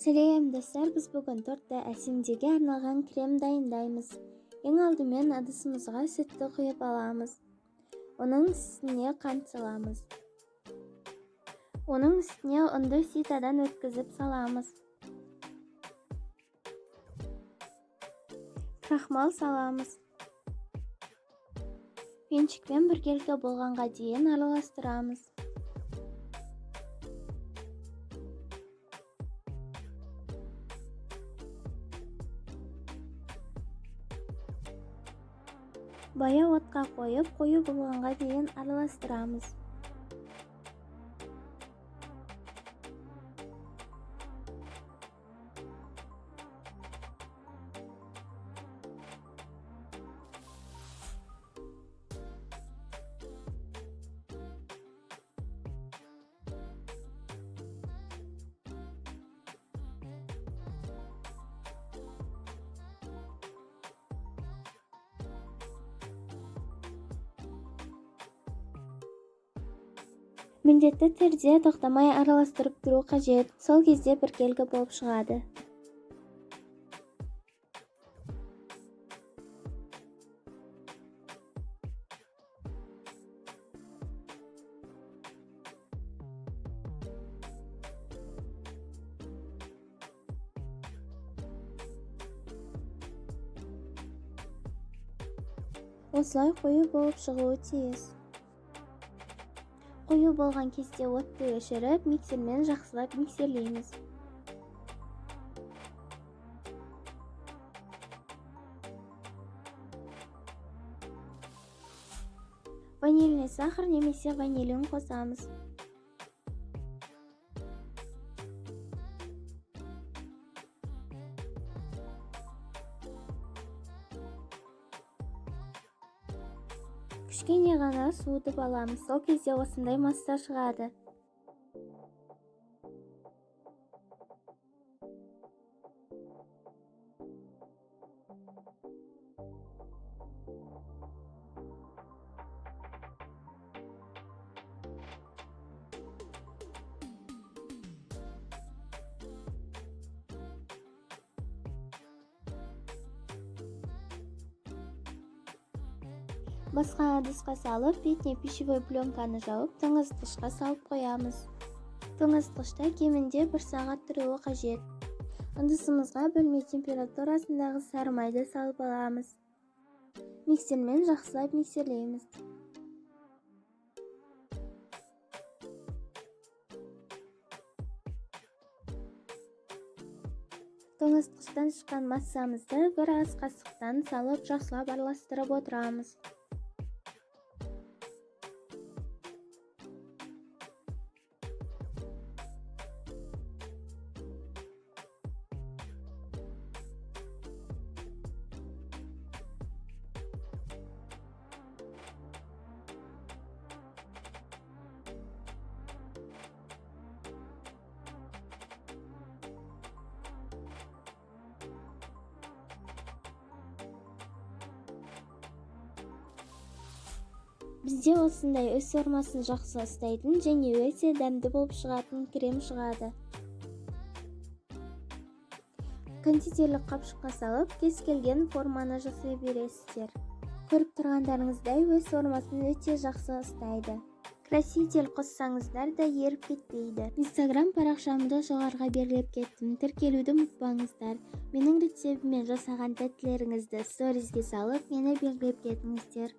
Сәлем достар, біз бүгін тортты әсемдеуге арналған крем дайындаймыз. Ең алдымен ыдысымызға сүтті құйып аламыз. Оның үстіне қант саламыз. Оның үстіне ұнды ситадан өткізіп саламыз. Крахмал саламыз. Венчикпен біркелкі болғанға дейін араластырамыз. Баяу отқа қойып, қою болғанға дейін араластырамыз. Міндетті түрде тоқтамай араластырып тұру қажет. Сол кезде біркелкі болып шығады. Осылай қою болып шығуы тиіс. Қою болған кезде отты өшіріп, миксермен жақсылап миксерлейміз. Ванильный сахар немесе ванилин қосамыз. Кішкене ғана суытып аламыз. Сол кезде осындай масса шығады. Басқа ыдысқа салып, бетіне пищевой пленканы жауып, тоңазытқышқа салып қоямыз. Тоңазытқышта кемінде 1 сағат тұруы қажет. Ыдысымызға бөлме температурасындағы сары майды салып аламыз. Миксермен жақсылап миксерлейміз. Тоңазытқыштан шыққан массамызды бір ас қасықтан салып, жақсылап араластырып отырамыз. Бізде осындай өз формасын жақсы ұстайтын және өте дәмді болып шығатын крем шығады. Кондитерлік қапшыққа салып, кез келген форманы жасай бересіздер. Көріп тұрғандарыңыздай өз формасын өте жақсы ұстайды. Краситель қоссаңыздар да еріп кетпейді. Инстаграм парақшамды жоғарыға беріліп кеттім. Тіркелуді ұмытпаңыздар. Менің рецептіммен жасаған тәттілеріңізді сторизге салып, мені белгілеп кетіңіздер.